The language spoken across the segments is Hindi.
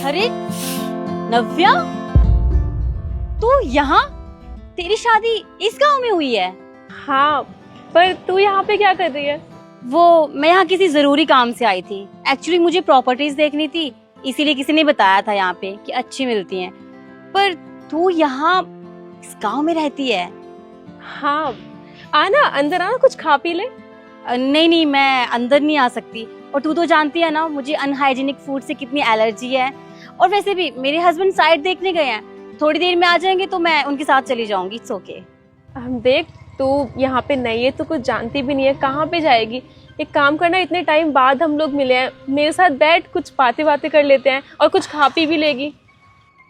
अरे नव्या, तू यहाँ? तेरी शादी इस गांव में हुई है? हाँ, पर तू यहाँ पे क्या कर रही है? वो मैं यहाँ किसी जरूरी काम से आई थी। एक्चुअली मुझे प्रॉपर्टीज देखनी थी, इसीलिए किसी ने बताया था यहाँ पे कि अच्छी मिलती हैं। पर तू यहाँ इस गांव में रहती है? हाँ, आना अंदर, आना कुछ खा पी ले। नहीं नहीं, मैं अंदर नहीं आ सकती। और तू तो जानती है ना मुझे अनहाइजीनिक फूड से कितनी एलर्जी है। और वैसे भी मेरे हस्बैंड साइड देखने गए हैं, थोड़ी देर में आ जाएंगे तो मैं उनके साथ चली जाऊंगी। It's okay. देख, तू यहाँ पे नहीं है, तू कुछ जानती भी नहीं है, कहाँ पे जाएगी। एक काम करना, इतने टाइम बाद हम लोग मिले हैं, मेरे साथ बैठ, कुछ बातें कर लेते हैं और कुछ खा पी भी लेगी।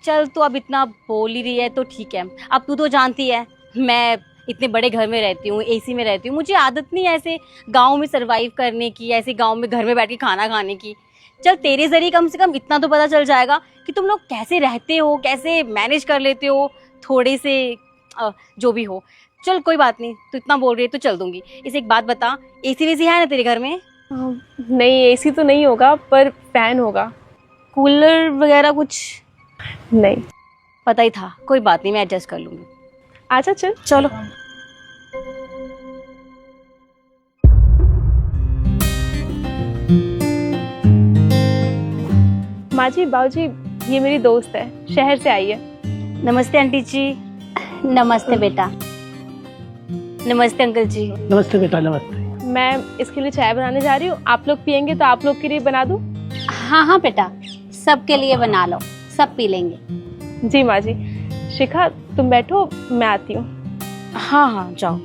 चल, तू अब इतना बोल ही रही है तो ठीक है। अब तू तो जानती है मैं इतने बड़े घर में रहती हूँ, एसी में रहती हूँ, मुझे आदत नहीं है ऐसे गांव में सरवाइव करने की, ऐसे गांव में घर में बैठ के खाना खाने की। चल, तेरे जरिए कम से कम इतना तो पता चल जाएगा कि तुम लोग कैसे रहते हो, कैसे मैनेज कर लेते हो थोड़े से जो भी हो। चल कोई बात नहीं, तू इतना बोल रही है तो चल दूंगी। इसे एक बात बता, एसी वेसी है ना तेरे घर में? नहीं, एसी तो नहीं होगा, पर फैन होगा। कूलर वगैरह कुछ? नहीं। पता ही था, कोई बात नहीं, मैं एडजस्ट कर लूंगी। आजा चल। चलो। माँ जी, बाबूजी, ये मेरी दोस्त है, शहर से आई है। नमस्ते आंटी जी। नमस्ते बेटा। नमस्ते अंकल जी। नमस्ते बेटा, नमस्ते। मैं इसके लिए चाय बनाने जा रही हूँ, आप लोग पियेंगे तो आप लोग के लिए बना दूँ? हाँ हाँ बेटा, सबके लिए बना लो, सब पी लेंगे। जी माँ जी। शिखा, तुम बैठो, मैं आती हूँ। हाँ हाँ, जाओ।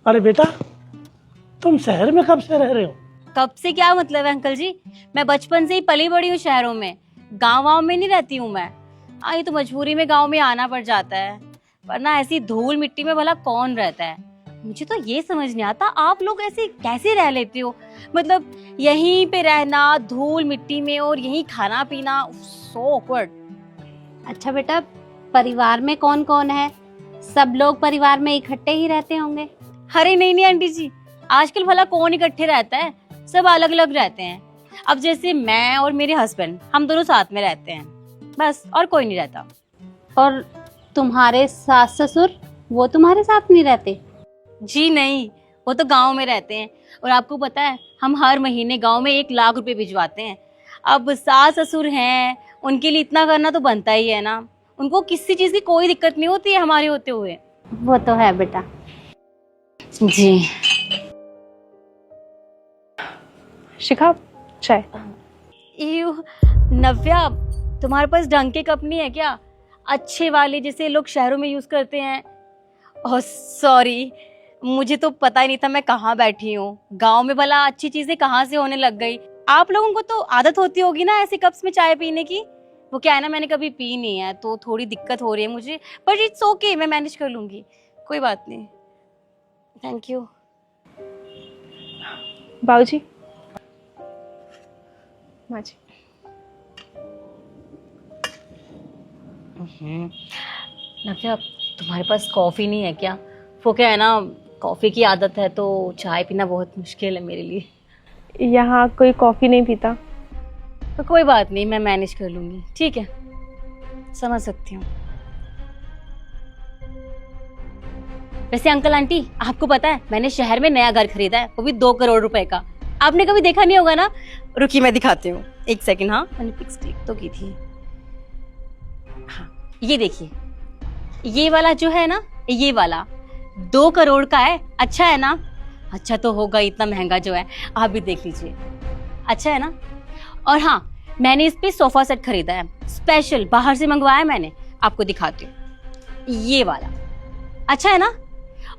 अरे बेटा, तुम शहर में कब से रह रहे हो? कब से क्या मतलब है अंकल जी? मैं बचपन से ही पली बड़ी हूँ शहरों में, गाँव में नहीं रहती हूँ मैं। आई तो मजबूरी में गाँव में आना पड़ जाता है, वरना ऐसी धूल मिट्टी में भला कौन रहता है। मुझे तो ये समझ नहीं आता आप लोग ऐसे कैसे रह लेते हो, मतलब यहीं पे रहना धूल मिट्टी में और यहीं खाना पीना, सो ऑकवर्ड। अच्छा बेटा, परिवार में कौन कौन है? सब लोग परिवार में इकट्ठे ही रहते होंगे? अरे नहीं नहीं आंटी जी, आजकल भला कौन इकट्ठे रहता है, सब अलग अलग रहते हैं। अब जैसे मैं और मेरे हस्बैंड, हम दोनों साथ में रहते हैं, बस, और कोई नहीं रहता। और तुम्हारे सास ससुर, वो तुम्हारे साथ नहीं रहते? जी नहीं, वो तो गांव में रहते हैं। और आपको पता है हम हर महीने गांव में 1 लाख रुपए भिजवाते हैं। अब सास ससुर हैं, उनके लिए इतना करना तो बनता ही है ना। उनको किसी चीज की कोई दिक्कत नहीं होती है हमारे होते हुए। वो तो है बेटा। जी। शिखा, चाय। नव्या, तुम्हारे पास ढंग के कप नहीं है क्या, अच्छे वाले जैसे लोग शहरों में यूज करते हैं? ओह सॉरी, मुझे तो पता ही नहीं था मैं कहाँ बैठी हूँ। गांव में भला अच्छी चीजें कहाँ से होने लग गई। आप लोगों को तो आदत होती होगी ना ऐसे कप्स में चाय पीने की। वो क्या है ना, मैंने कभी पी नहीं है तो थोड़ी दिक्कत हो रही है मुझे, बट इट्स ओके, मैं मैनेज कर लूंगी, कोई बात नहीं। Thank you. बाबूजी, माँ जी। नव्या, तुम्हारे पास कॉफी नहीं है क्या? वो क्या है ना, कॉफी की आदत है तो चाय पीना बहुत मुश्किल है मेरे लिए। यहाँ कोई कॉफी नहीं पीता। तो कोई बात नहीं, मैं मैनेज कर लूंगी, ठीक है, समझ सकती हूँ। वैसे अंकल आंटी, आपको पता है मैंने शहर में नया घर खरीदा है, वो भी 2 करोड़ रुपए का। आपने कभी देखा नहीं होगा ना, रुकिए मैं दिखाती हूँ, एक सेकंड। हाँ, मैंने पिक्स क्लिक तो की थी। हाँ, ये देखिए, ये वाला जो है ना, ये वाला 2 करोड़ का है। अच्छा है ना? अच्छा तो होगा, इतना महंगा जो है, आप भी देख लीजिए, अच्छा है ना? और हाँ, मैंने इस पे सोफा सेट खरीदा है, स्पेशल बाहर से मंगवाया मैंने, आपको दिखाती हूँ, ये वाला। अच्छा है ना?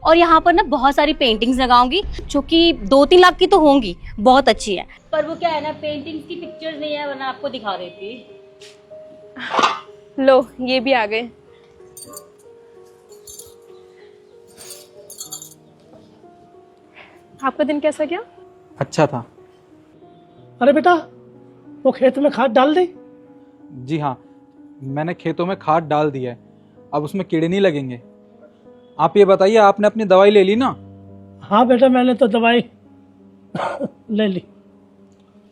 और यहाँ पर ना बहुत सारी पेंटिंग्स लगाऊंगी जो कि 2-3 लाख की तो होंगी, बहुत अच्छी है। पर वो क्या है ना, पेंटिंग्स की पिक्चर्स नहीं है, वरना आपको दिखा देती। लो, ये भी आ गए। आपका दिन कैसा गया? अच्छा था। अरे बेटा, वो खेत में खाद डाल दी? जी हाँ, मैंने खेतों में खाद डाल दी है, अब उसमें कीड़े नहीं लगेंगे। आप ये बताइए, आपने अपनी दवाई ले ली ना? हाँ बेटा, मैंने तो दवाई ले ली।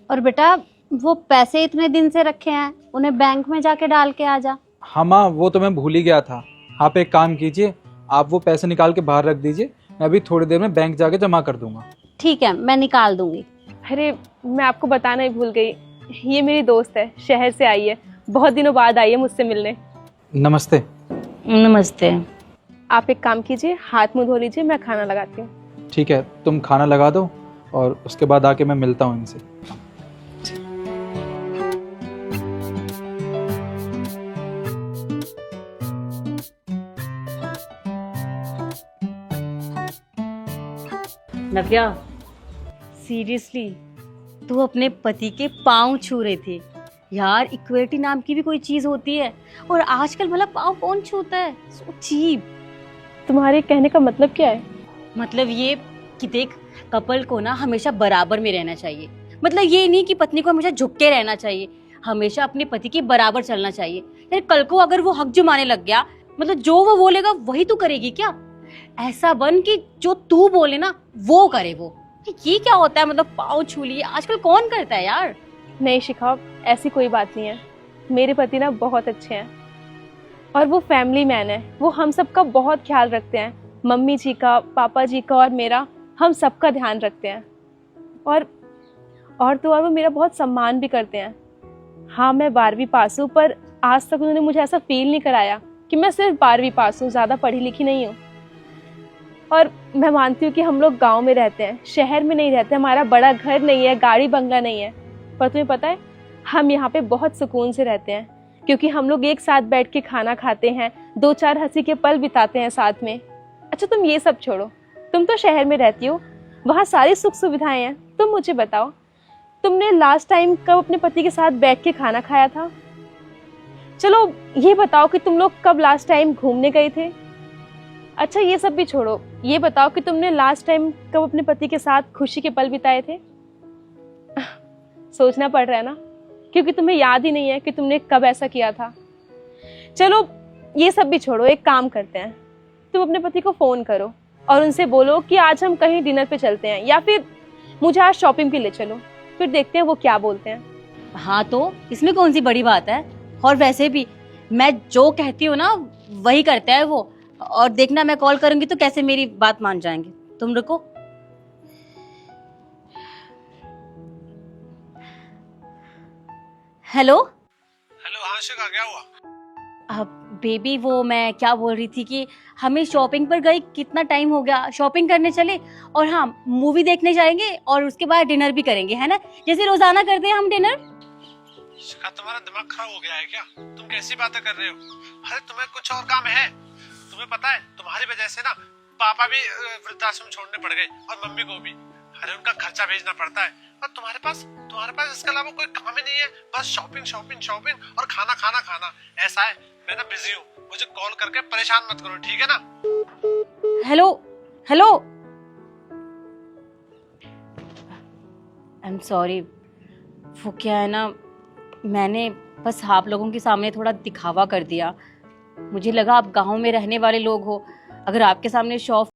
और बेटा वो पैसे इतने दिन से रखे हैं, उन्हें बैंक में जाके डाल के आ जा। हाँ माँ, वो तो मैं भूल ही गया था। आप एक काम कीजिए, आप वो पैसे निकाल के बाहर रख दीजिए, मैं अभी थोड़ी देर में बैंक जाके जमा कर दूंगा। ठीक है, मैं निकाल दूंगी। अरे मैं आपको बताना ही भूल गई, ये मेरी दोस्त है, शहर से आई है, बहुत दिनों बाद आई है मुझसे मिलने। नमस्ते। नमस्ते। आप एक काम कीजिए, हाथ मुंह धो लीजिए, मैं खाना लगाती हूँ। ठीक है, तुम खाना लगा दो और उसके बाद आके मैं मिलता हूँ इनसे। नव्या, सीरियसली तू अपने पति के पाँव छू रहे थे यार। इक्विटी नाम की भी कोई चीज होती है, और आजकल भला पाँव कौन छूता है? So cheap. तुम्हारे कहने का मतलब क्या है? मतलब ये कि देख, कपल को ना हमेशा बराबर में रहना चाहिए। मतलब ये नहीं कि पत्नी को हमेशा झुक के रहना चाहिए, हमेशा अपने पति के बराबर चलना चाहिए। यार कल को अगर वो हक जमाने लग गया, मतलब जो वो बोलेगा वही तू करेगी क्या? ऐसा बन कि जो तू बोले ना वो करे वो। ये क्या होता है? मतलब पाँव छू लिए आजकल कौन करता है यार? नहीं शिखा, ऐसी कोई बात नहीं है। मेरे पति ना बहुत अच्छे हैं और वो फैमिली मैन है। वो हम सबका बहुत ख्याल रखते हैं, मम्मी जी का, पापा जी का और मेरा, हम सबका ध्यान रखते हैं। और वो मेरा बहुत सम्मान भी करते हैं। हाँ, मैं 12वीं पास हूँ, पर आज तक उन्होंने मुझे ऐसा फील नहीं कराया कि मैं सिर्फ 12वीं पास हूँ, ज़्यादा पढ़ी लिखी नहीं हूँ। और मैं मानती हूँ कि हम लोग गांव में रहते हैं, शहर में नहीं रहते, हमारा बड़ा घर नहीं है, गाड़ी बंगला नहीं है, पर तुम्हें पता है हम यहाँ पे बहुत सुकून से रहते हैं, क्योंकि हम लोग एक साथ बैठ के खाना खाते हैं, 2-4 हंसी के पल बिताते हैं साथ में। अच्छा तुम ये सब छोड़ो, तुम तो शहर में रहती हो, वहाँ सारी सुख सुविधाएं हैं। तुम मुझे बताओ, तुमने लास्ट टाइम कब अपने पति के साथ बैठ के खाना खाया था? चलो ये बताओ कि तुम लोग कब लास्ट टाइम घूमने गए थे? अच्छा ये सब भी छोड़ो, ये बताओ कि तुमने लास्ट टाइम कब अपने पति के साथ खुशी के पल बिताए थे? सोचना पड़ रहा है ना, क्योंकि तुम्हें याद ही नहीं है कि तुमने कब ऐसा किया था। चलो ये सब भी छोड़ो, एक काम करते हैं, तुम अपने पति को फोन करो और उनसे बोलो कि आज हम कहीं डिनर पे चलते हैं, या फिर मुझे आज शॉपिंग के लिए चलो, फिर देखते हैं वो क्या बोलते हैं। हाँ तो इसमें कौन सी बड़ी बात है? और वैसे भी मैं जो कहती हूँ ना वही करता है वो। और देखना, मैं कॉल करूंगी तो कैसे मेरी बात मान जाएंगे। तुम रुको। हेलो। हाँ शिखा, क्या हुआ? बेबी, वो मैं क्या बोल रही थी कि हमें शॉपिंग पर गई कितना टाइम हो गया, शॉपिंग करने चले, और हाँ मूवी देखने जाएंगे और उसके बाद डिनर भी करेंगे, है ना? जैसे रोजाना करते हैं हम डिनर। शिखा, तुम्हारा दिमाग खराब हो गया है क्या? तुम कैसी बातें कर रहे हो? अरे तुम्हें कुछ और काम है? तुम्हें पता है तुम्हारी वजह से ना पापा भी वृद्धाश्रम छोड़ने पड़ गए और मम्मी को भी। अरे उनका खर्चा भेजना पड़ता है, और तुम्हारे पास इसके अलावा कोई काम ही नहीं है, बस शॉपिंग शॉपिंग शॉपिंग और खाना खाना खाना। ऐसा है, मैं ना बिजी हूँ, मुझे कॉल करके परेशान मत करो, ठीक है ना? Hello hello, I am sorry. वो क्या है ना, मैंने बस आप लोगों के सामने थोड़ा दिखावा कर दिया। मुझे लगा आप गांव में रहने वाले लोग हो, अगर आपके सामने शॉप